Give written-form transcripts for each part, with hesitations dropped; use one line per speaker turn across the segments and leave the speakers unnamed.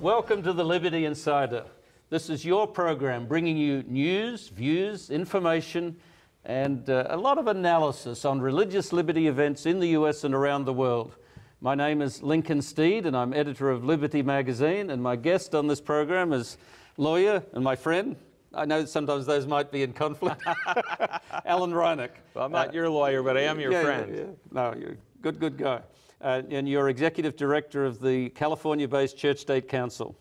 Welcome to the Liberty Insider. This is your program bringing you news, views, information, and a lot of analysis on religious liberty events in the US and around the world. My name is Lincoln Steed, and I'm editor of Liberty magazine, and my guest on this program is lawyer and my friend. I know sometimes those might be in conflict. Alan Reinach.
Well, I'm not your lawyer, but I am your friend.
Yeah. No, you're a good guy. And you're executive director of the California-based Church-State Council.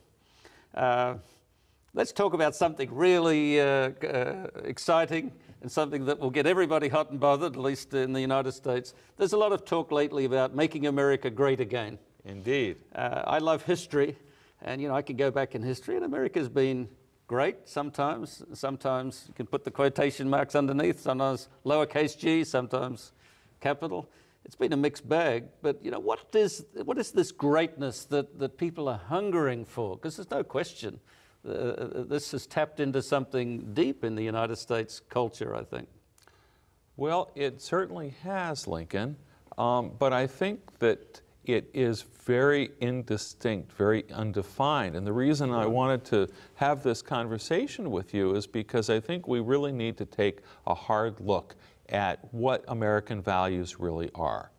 Let's talk about something really exciting and something that will get everybody hot and bothered, at least in the United States. There's a lot of talk lately about making America great again.
Indeed.
I love history, and you know, I can go back in history, and America's been great sometimes. Sometimes you can put the quotation marks underneath, sometimes lowercase g, sometimes capital. It's been a mixed bag, but you know, what is this greatness that people are hungering for? Because there's no question this has tapped into something deep in the United States culture, I think.
Well, it certainly has, Lincoln, but I think that it is very indistinct, very undefined. And the reason I wanted to have this conversation with you is because I think we really need to take a hard look at what American values really are.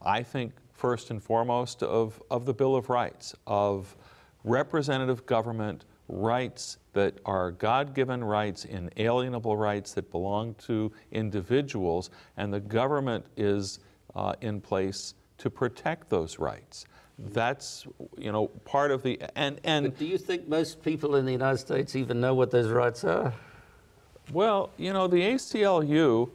I think first and foremost of the Bill of Rights, of representative government rights that are God-given rights, inalienable rights that belong to individuals, and the government is in place to protect those rights. That's, you know, part of the,
But do you think most people in the United States even know what those rights are?
Well, you know, the ACLU,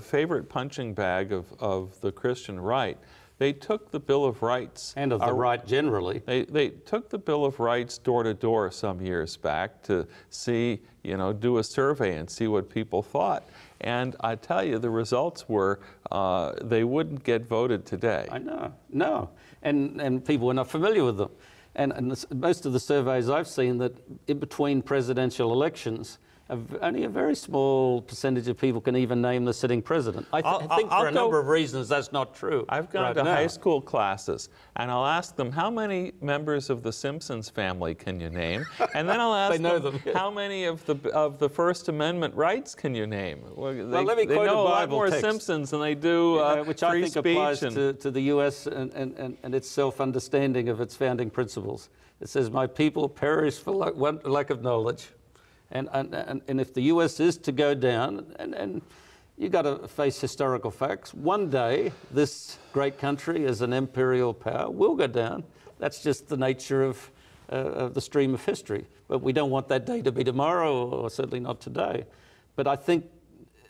favorite punching bag of the Christian right, they took the Bill of Rights.
And of the right generally.
They took the Bill of Rights door to door some years back to see, you know, do a survey and see what people thought. And I tell you, the results were they wouldn't get voted today.
I know, no. And people were not familiar with them. And most of the surveys I've seen that in between presidential elections, only a very small percentage of people can even name the sitting president. I think for a number of reasons that's not true.
I've gone to high school classes, and I'll ask them, how many members of the Simpsons family can you name? And then I'll ask them, how many of the First Amendment rights can you name?
Well, let me quote
know
a
a lot
Bible
more
text,
Simpsons than they do
which
free
I think
speech
applies to the U.S. and its self-understanding of its founding principles. It says, "My people perish for lack of knowledge." And if the U.S. is to go down, and you've got to face historical facts, one day this great country as an imperial power will go down. That's just the nature of the stream of history. But we don't want that day to be tomorrow, or certainly not today. But I think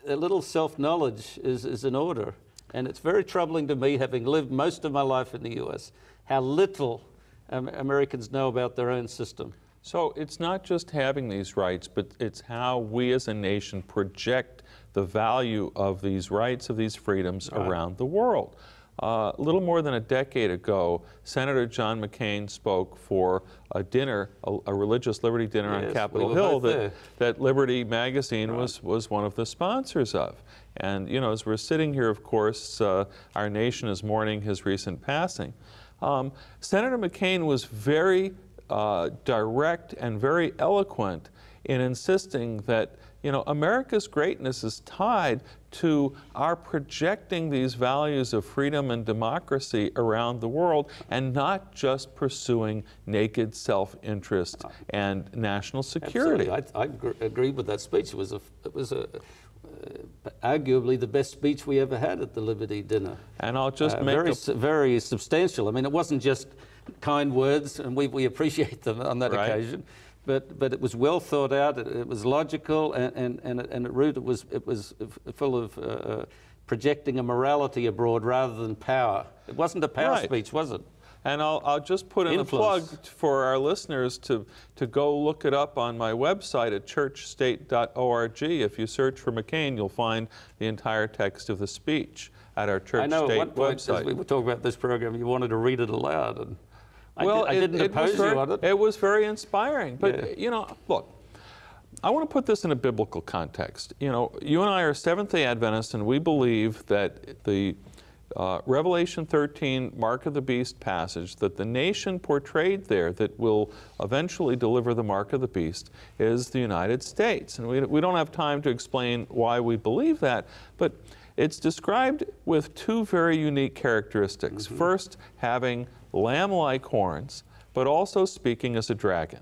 a little self-knowledge is in order. And it's very troubling to me, having lived most of my life in the U.S., how little Americans know about their own system.
So it's not just having these rights, but it's how we as a nation project the value of these rights, of these freedoms around the world. A little more than a decade ago, Senator John McCain spoke for a dinner, a religious liberty dinner on Capitol Hill that Liberty magazine was one of the sponsors of. And, you know, as we're sitting here, of course, our nation is mourning his recent passing. Senator McCain was very direct and very eloquent in insisting that, you know, America's greatness is tied to our projecting these values of freedom and democracy around the world, and not just pursuing naked self-interest and national security.
Absolutely. I agree with that speech. It was arguably the best speech we ever had at the Liberty dinner.
And I'll just make
very substantial. I mean, it wasn't just kind words, and we appreciate them on that occasion, but it was well thought out. It was logical, and at root it was full of projecting a morality abroad rather than power. It wasn't a power speech, was it?
And I'll just put in a plug for our listeners to go look it up on my website at churchstate.org. If you search for McCain, you'll find the entire text of the speech at our Church State website. I know at one point,
as we were talking about this program, you wanted to read it aloud. And I didn't oppose you on it.
It was very inspiring. But, you know, look, I want to put this in a biblical context. You know, you and I are Seventh-day Adventists, and we believe that the Revelation 13, Mark of the Beast passage, that the nation portrayed there that will eventually deliver the Mark of the Beast is the United States. And we don't have time to explain why we believe that, but it's described with two very unique characteristics. First, having lamb-like horns, but also speaking as a dragon.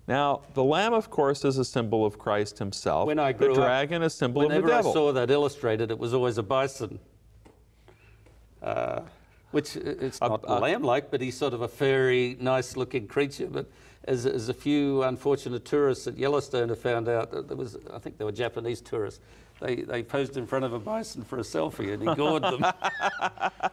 Now, the lamb, of course, is a symbol of Christ himself.
When I grew
the dragon, a symbol of the devil.
Whenever I saw that illustrated, it was always a bison. Which it's not lamb-like, but he's sort of a furry, nice-looking creature. But as a few unfortunate tourists at Yellowstone have found out, I think they were Japanese tourists, they posed in front of a bison for a selfie and he gored them.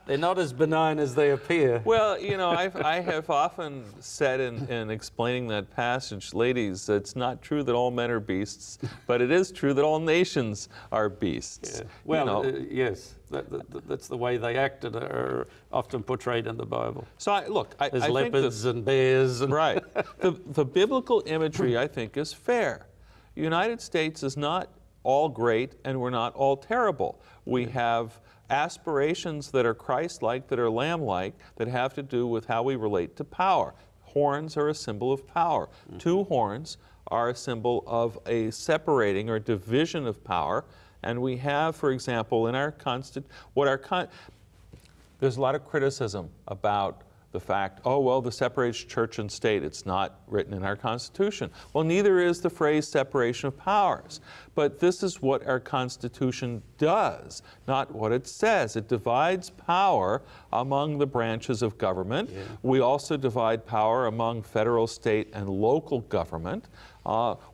They're not as benign as they appear.
Well, you know, I have often said in explaining that passage, ladies, it's not true that all men are beasts, but it is true that all nations are beasts.
Yeah. Well,
you know.
Yes, that's the way they acted, are often portrayed in the Bible.
So, I
There's
think
leopards and bears. And
right. The biblical imagery, I think, is fair. The United States is not all great, and we're not all terrible. We have aspirations that are Christ-like, that are lamb-like, that have to do with how we relate to power. Horns are a symbol of power. Two horns are a symbol of a separating or division of power. And we have, for example, in our there's a lot of criticism about the fact, oh, well, the separation of church and state, it's not written in our Constitution. Well, neither is the phrase separation of powers. But this is what our Constitution does, not what it says. It divides power among the branches of government. Yeah. We also divide power among federal, state, and local government.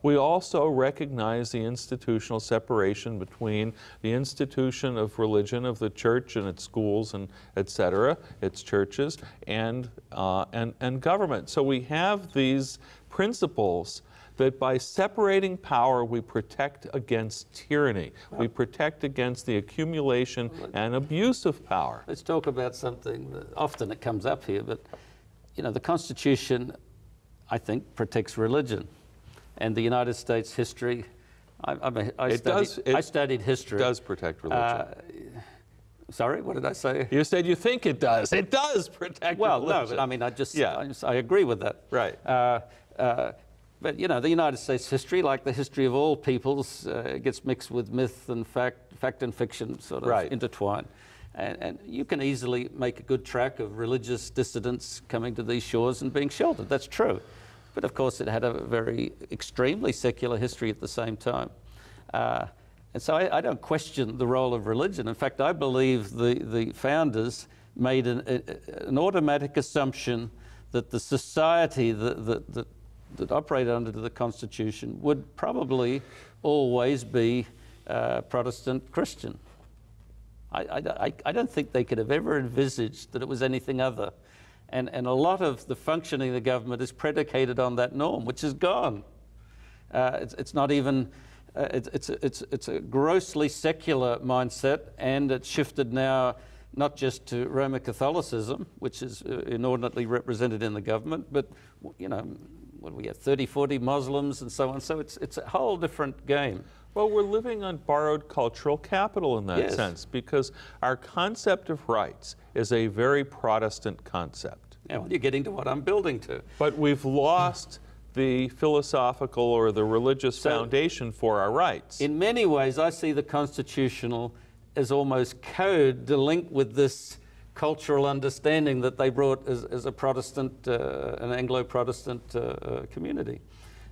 We also recognize the institutional separation between the institution of religion, of the church and its schools and et cetera, its churches, and government. So we have these principles that by separating power, we protect against tyranny. We protect against the accumulation and abuse of power.
Let's talk about something that often it comes up here, but you know, the Constitution, I think, protects religion. And the United States history, I studied history.
It does protect religion.
Sorry, what did I say?
You said you think it does. It does protect religion.
Well, no, but I mean, I agree with that.
Right.
But, you know, the United States history, like the history of all peoples, gets mixed with myth and fact and fiction sort of intertwined. And you can easily make a good track of religious dissidents coming to these shores and being sheltered. That's true. But of course, it had a very extremely secular history at the same time. And so I don't question the role of religion. In fact, I believe the founders made an automatic assumption that the society that operated under the Constitution would probably always be Protestant Christian. I don't think they could have ever envisaged that it was anything other. And a lot of the functioning of the government is predicated on that norm, which is gone. It's not even, it's a grossly secular mindset, and it's shifted now not just to Roman Catholicism, which is inordinately represented in the government, but, you know, what do we have, 30, 40 Muslims and so on. So it's a whole different game.
Well, we're living on borrowed cultural capital in that sense, because our concept of rights is a very Protestant concept.
Yeah, well, you're getting to what I'm building to.
But we've lost the philosophical or the religious foundation for our rights.
In many ways, I see the constitutional as almost code to link with this cultural understanding that they brought as a Protestant, an Anglo-Protestant community.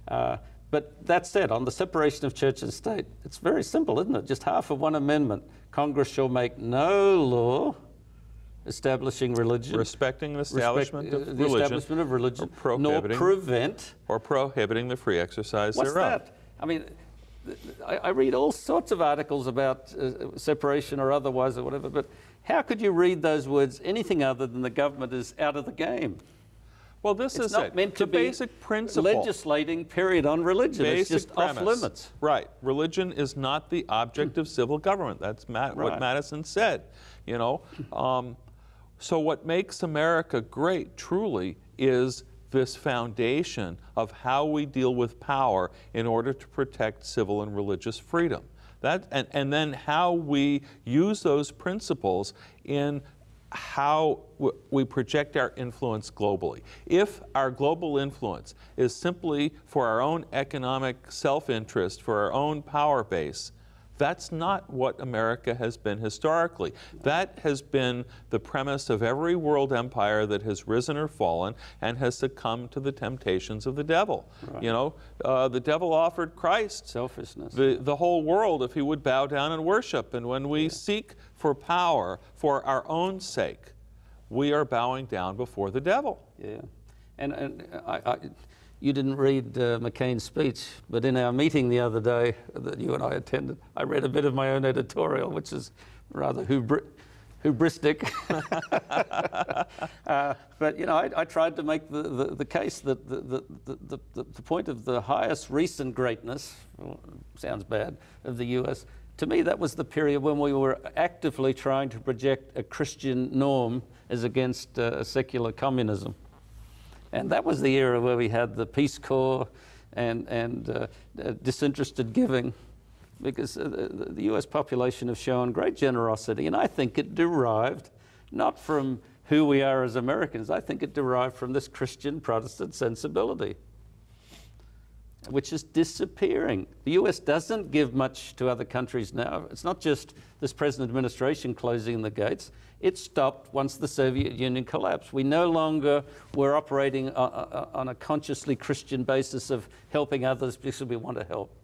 But that said, on the separation of church and state, it's very simple, isn't it? Just half of one amendment. Congress shall make no law establishing religion.
Respecting the establishment of religion.
Nor prevent.
Or prohibiting the free exercise thereof.
What's that? I mean, I read all sorts of articles about separation or otherwise or whatever, but How could you read those words anything other than the government is out of the game?
Well, this
It's
is
not
it.
meant to
The
be
basic principle.
legislating, period, on religion. It's
Basic
just
premise.
off limits.
Right. Religion is not the object of civil government. That's what Madison said. You know. So what makes America great, truly, is this foundation of how we deal with power in order to protect civil and religious freedom. And then how we use those principles in how we project our influence globally. If our global influence is simply for our own economic self-interest, for our own power base, that's not what America has been historically. That has been the premise of every world empire that has risen or fallen and has succumbed to the temptations of the devil. Right. You know, the devil offered Christ
selfishness,
the whole world if he would bow down and worship. And when we seek for power for our own sake, we are bowing down before the devil.
Yeah, and you didn't read McCain's speech, but in our meeting the other day that you and I attended, I read a bit of my own editorial, which is rather hubristic. But you know, I tried to make the case that the point of the highest recent greatness, sounds bad, of the U.S., to me that was the period when we were actively trying to project a Christian norm as against secular communism. And that was the era where we had the Peace Corps and disinterested giving, because the US population have shown great generosity, and I think it derived not from who we are as Americans, I think it derived from this Christian Protestant sensibility, which is disappearing. The US doesn't give much to other countries now. It's not just this present administration closing the gates. It stopped once the Soviet Union collapsed. We no longer were operating on a consciously Christian basis of helping others because we want to help.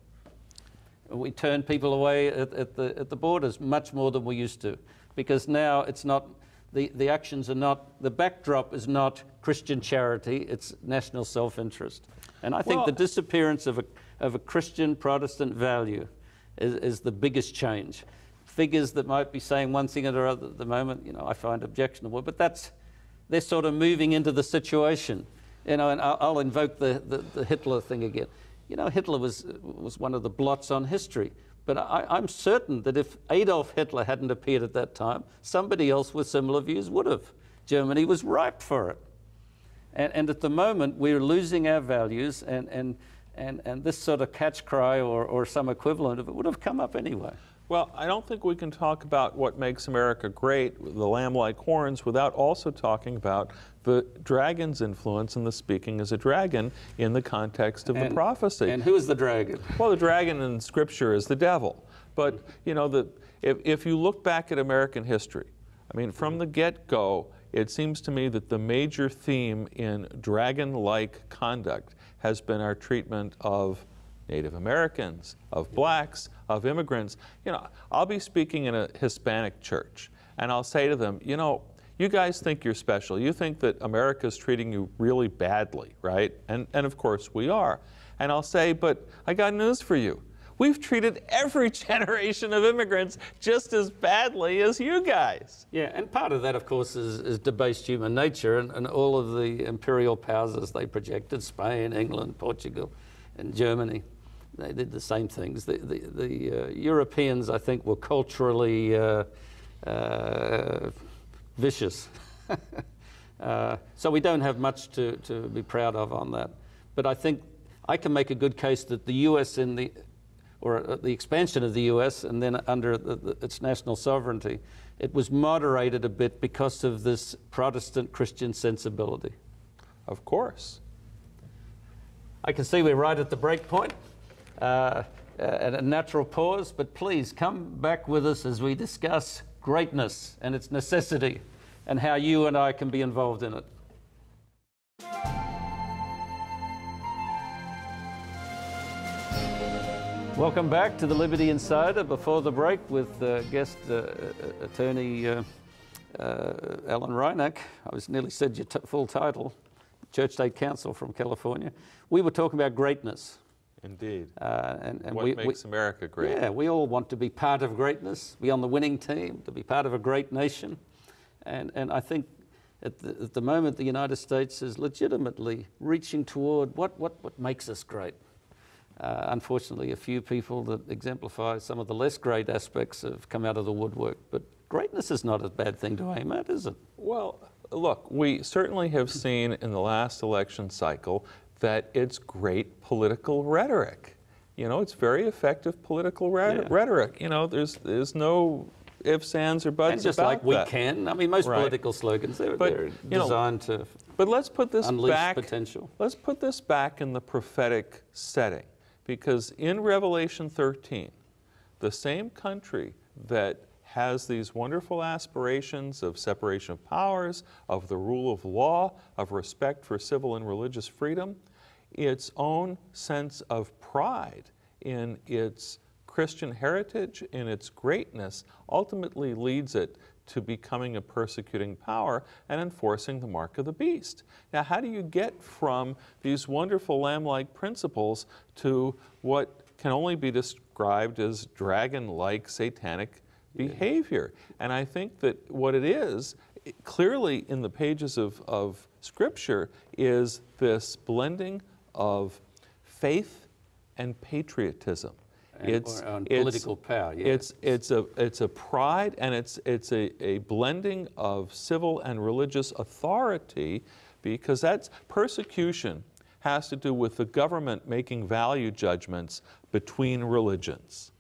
We turn people away at the borders much more than we used to, because now it's not, the actions are not, the backdrop is not Christian charity, it's national self-interest. And I think the disappearance of a Christian Protestant value is the biggest change. Figures that might be saying one thing or other at the moment, you know, I find objectionable, but they're sort of moving into the situation. You know, and I'll invoke the Hitler thing again. You know, Hitler was one of the blots on history, but I'm certain that if Adolf Hitler hadn't appeared at that time, somebody else with similar views would have. Germany was ripe for it. And at the moment, we're losing our values, and this sort of catch cry or some equivalent of it would have come up anyway.
Well, I don't think we can talk about what makes America great, the lamb-like horns, without also talking about the dragon's influence and the speaking as a dragon in the context of the prophecy.
And who is the dragon?
Well, the dragon in Scripture is the devil. But, you know, if you look back at American history, I mean, from the get-go, it seems to me that the major theme in dragon-like conduct has been our treatment of Native Americans, of blacks, of immigrants. You know, I'll be speaking in a Hispanic church, and I'll say to them, you know, you guys think you're special. You think that America's treating you really badly, right? And of course we are. And I'll say, but I got news for you. We've treated every generation of immigrants just as badly as you guys.
Yeah, and part of that, of course, is debased human nature, and all of the imperial powers as they projected, Spain, England, Portugal, and Germany. They did the same things. The Europeans, I think, were culturally vicious. So we don't have much to be proud of on that. But I think I can make a good case that the U.S. the expansion of the U.S. and then under its national sovereignty, it was moderated a bit because of this Protestant Christian sensibility.
Of course.
I can see we're right at the break point. At a natural pause, but please come back with us as we discuss greatness and its necessity and how you and I can be involved in it. Welcome back to the Liberty Insider. Before the break with guest attorney Alan Reinach, I was nearly said your full title, Church State Counsel from California. We were talking about greatness.
Indeed.
And
what makes America great.
Yeah, we all want to be part of greatness, be on the winning team, to be part of a great nation. And I think at the moment the United States is legitimately reaching toward what makes us great. Unfortunately, a few people that exemplify some of the less great aspects have come out of the woodwork. But greatness is not a bad thing to aim at, is it?
Well, look, we certainly have seen in the last election cycle that it's great political rhetoric. You know, it's very effective political rhetoric. You know, there's no ifs, ands, or buts
and just
about
like we
that.
can. I mean, most political slogans, they're designed to
but let's put this
unleash
back,
potential.
Let's put this back in the prophetic setting, because in Revelation 13, the same country that has these wonderful aspirations of separation of powers, of the rule of law, of respect for civil and religious freedom, its own sense of pride in its Christian heritage, in its greatness, ultimately leads it to becoming a persecuting power and enforcing the mark of the beast. Now, how do you get from these wonderful lamb-like principles to what can only be described as dragon-like satanic behavior? And I think that what it is, clearly in the pages of Scripture, is this blending of faith and patriotism.
It's political power. Yeah.
It's a pride, and it's a blending of civil and religious authority, because that's persecution has to do with the government making value judgments between religions,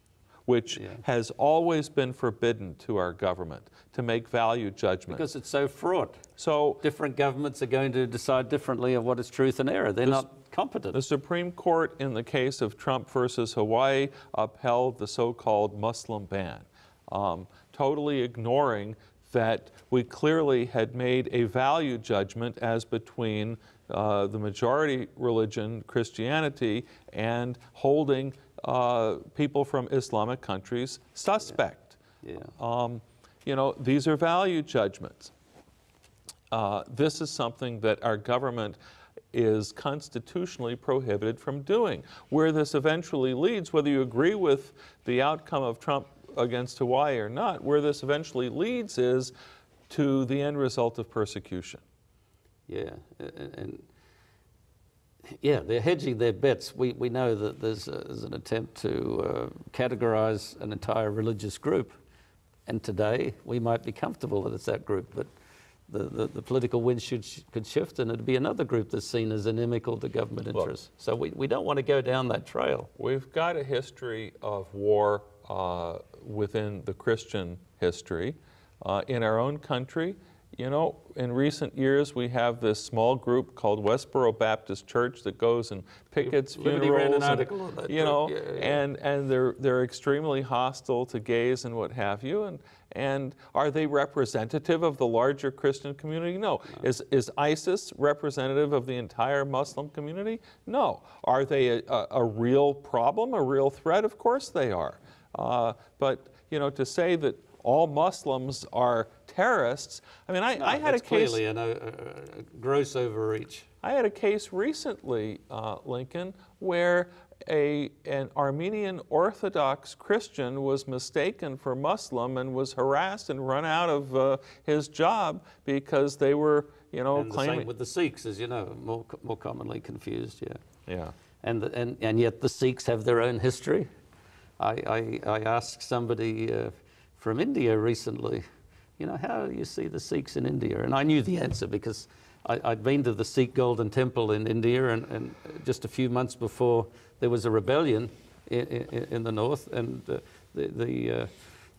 which has always been forbidden to our government, to make value judgments.
Because it's so fraught.
So
different governments are going to decide differently of what is truth and error. They're not competent.
The Supreme Court, in the case of Trump versus Hawaii, upheld the so-called Muslim ban, totally ignoring that we clearly had made a value judgment as between the majority religion, Christianity, and holding people from Islamic countries suspect. You know, these are value judgments. This is something that our government is constitutionally prohibited from doing. Where this eventually leads, whether you agree with the outcome of Trump against Hawaii or not, where this eventually leads is to the end result of persecution.
Yeah, yeah, they're hedging their bets. We know that there's an attempt to categorize an entire religious group, and today we might be comfortable that it's that group, but the political wind could shift, and it'd be another group that's seen as inimical to government interests. So we don't want to go down that trail.
We've got a history of war within the Christian history. In our own country, you know, in recent years we have this small group called Westboro Baptist Church that goes and pickets funerals.
Ran an article on that.
You know, and they're extremely hostile to gays and what have you. And are they representative of the larger Christian community? No. Is ISIS representative of the entire Muslim community? No. Are they a real problem, a real threat? Of course they are. But, you know, to say that all Muslims are terrorists, I mean, I had a case...
clearly a gross overreach.
I had a case recently, Lincoln, where an Armenian Orthodox Christian was mistaken for Muslim and was harassed and run out of his job because they were, you know,
and
claiming...
the same with the Sikhs, as you know, more commonly confused,
Yeah.
And yet the Sikhs have their own history. I asked somebody from India recently, you know, how do you see the Sikhs in India? And I knew the answer because I'd been to the Sikh Golden Temple in India, and just a few months before there was a rebellion in the north, and the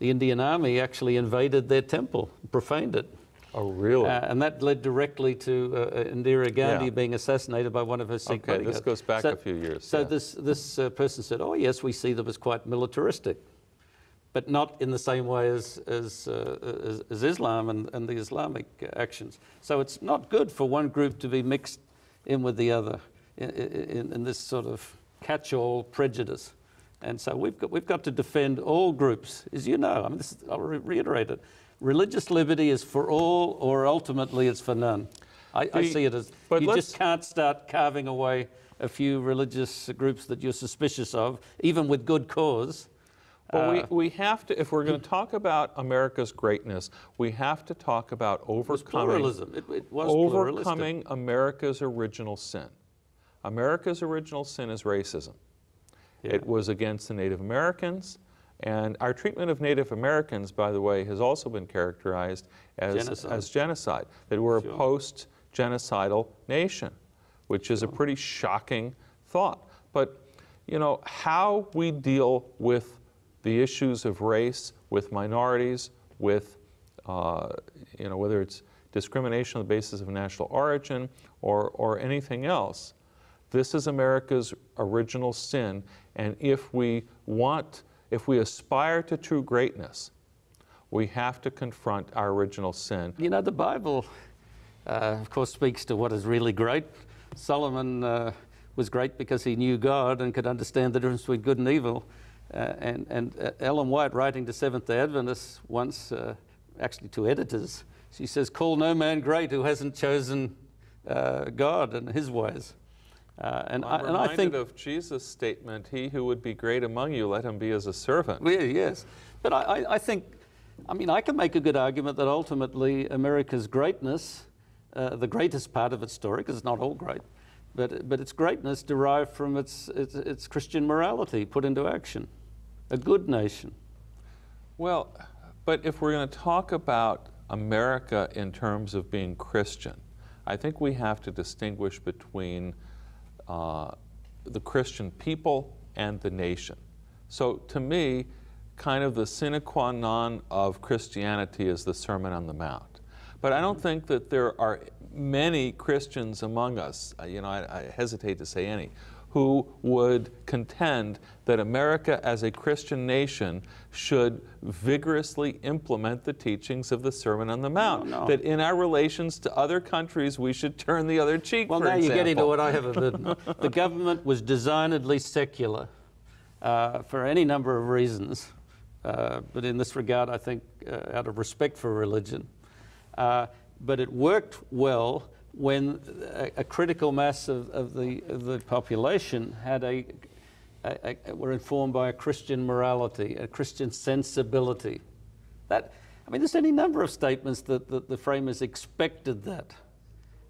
Indian army actually invaded their temple, profaned it.
Oh, really?
And that led directly to Indira Gandhi being assassinated by one of her Sikh bodyguards.
Okay, this goes back a few years.
So this person said, oh yes, we see them as quite militaristic, but not in the same way as Islam and the Islamic actions. So it's not good for one group to be mixed in with the other in this sort of catch-all prejudice. And so we've got to defend all groups, as you know. I mean, I'll reiterate it. Religious liberty is for all, or ultimately it's for none. I see it as you just can't start carving away a few religious groups that you're suspicious of, even with good cause.
Well, we have to, if we're going to talk about America's greatness, we have to talk about overcoming America's original sin. America's original sin is racism. Yeah. It was against the Native Americans, and our treatment of Native Americans, by the way, has also been characterized as genocide, that we're a post-genocidal nation, which is a pretty shocking thought. But, you know, how we deal with the issues of race, with minorities, with, you know, whether it's discrimination on the basis of national origin or anything else, this is America's original sin. And if we aspire to true greatness, we have to confront our original sin.
You know, the Bible, of course, speaks to what is really great. Solomon was great because he knew God and could understand the difference between good and evil. And Ellen White, writing to Seventh-day Adventists once, actually to editors, she says, "Call no man great who hasn't chosen God and his ways."
I'm reminded of Jesus' statement, "He who would be great among you, let him be as a servant."
Well, yes. But I think, I mean, I can make a good argument that ultimately America's greatness, the greatest part of its story, because it's not all great, but its greatness derived from its Christian morality put into action. A good nation.
Well, but if we're going to talk about America in terms of being Christian, I think we have to distinguish between the Christian people and the nation. So to me, kind of the sine qua non of Christianity is the Sermon on the Mount. But I don't think that there are many Christians among us, you know, I hesitate to say any, who would contend that America as a Christian nation should vigorously implement the teachings of the Sermon on the Mount.
No.
That in our relations to other countries, we should turn the other cheek,
well,
for
now
example.
you're getting to what I have a bit. The government was designedly secular for any number of reasons. But in this regard, I think out of respect for religion. But it worked well when a critical mass of the population had were informed by a Christian morality, a Christian sensibility. That, I mean, there's any number of statements that the framers expected that.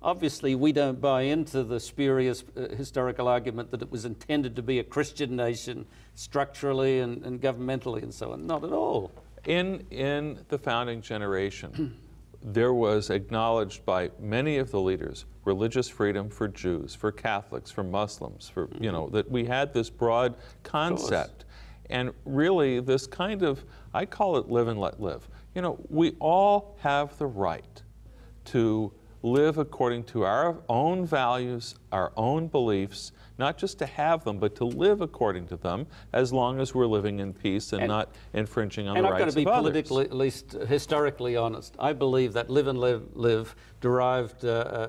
Obviously, we don't buy into the spurious historical argument that it was intended to be a Christian nation structurally and governmentally and so on. Not at all.
In the founding generation, there was acknowledged by many of the leaders religious freedom for Jews, for Catholics, for Muslims, for, you know, that we had this broad concept. And really this kind of, I call it live and let live. You know, we all have the right to live according to our own values, our own beliefs, not just to have them, but to live according to them, as long as we're living in peace and not infringing on the rights of others.
And I've got to be politically, at least historically honest. I believe that live and live derived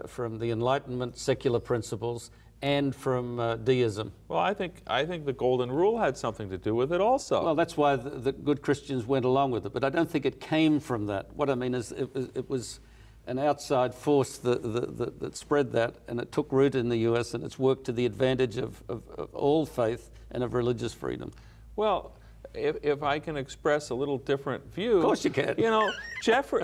from the Enlightenment secular principles and from deism.
Well, I think the Golden Rule had something to do with it also.
Well, that's why the good Christians went along with it, but I don't think it came from that. What I mean is it was an outside force that spread that, and it took root in the US, and it's worked to the advantage of all faith and of religious freedom.
Well, if I can express a little different view.
Of course you can.
You know,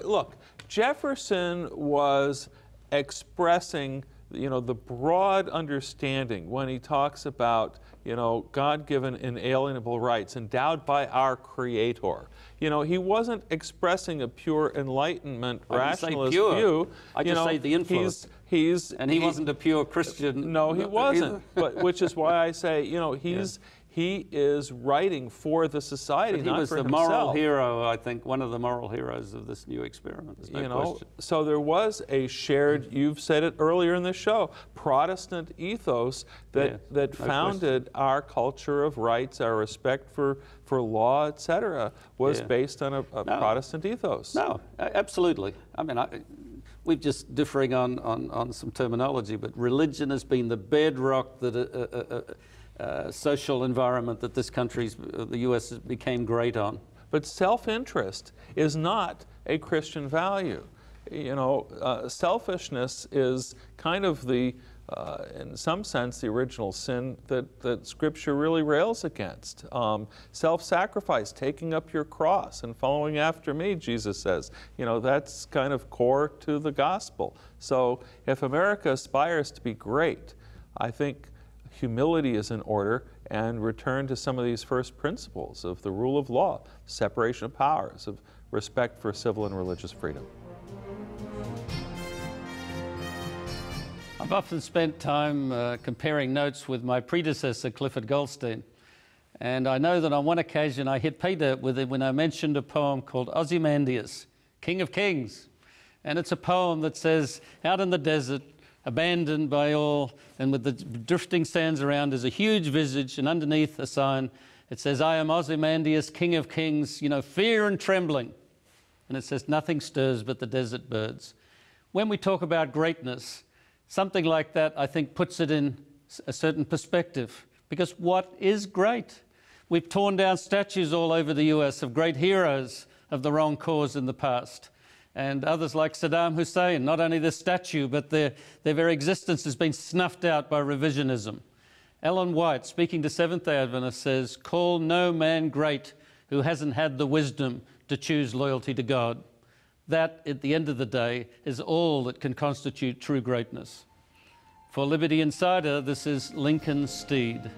look, Jefferson was expressing, you know, the broad understanding when he talks about, you know, God-given inalienable rights endowed by our Creator. You know, he wasn't expressing a pure Enlightenment rationalist view.
I just say the influence. And he wasn't a pure Christian.
No, he wasn't. But which is why I say, you know, he is writing for the society, not for himself. He was the
moral hero, I think, one of the moral heroes of this new experiment. There's no question.
So there was a shared, you've said it earlier in the show, Protestant ethos that founded our culture of rights, our respect for law, etc., was based on a Protestant ethos.
No, absolutely. I mean, we're just differing on some terminology, but religion has been the bedrock that social environment that this country's, the U.S. became great on.
But self-interest is not a Christian value. You know, selfishness is kind of the in some sense, the original sin that Scripture really rails against. Self-sacrifice, taking up your cross and following after me, Jesus says. You know, that's kind of core to the gospel. So if America aspires to be great, I think humility is in order, and return to some of these first principles of the rule of law, separation of powers, of respect for civil and religious freedom.
I've often spent time comparing notes with my predecessor, Clifford Goldstein. And I know that on one occasion I hit pay dirt with him when I mentioned a poem called Ozymandias, King of Kings. And it's a poem that says, out in the desert, abandoned by all, and with the drifting sands around, is a huge visage, and underneath a sign, it says, I am Ozymandias, King of Kings, you know, fear and trembling. And it says, nothing stirs but the desert birds. When we talk about greatness, something like that, I think, puts it in a certain perspective. Because what is great? We've torn down statues all over the US of great heroes of the wrong cause in the past. And others like Saddam Hussein, not only their statue, but their very existence has been snuffed out by revisionism. Ellen White, speaking to Seventh-day Adventists, says, call no man great who hasn't had the wisdom to choose loyalty to God. That, at the end of the day, is all that can constitute true greatness. For Liberty Insider, this is Lincoln Steed.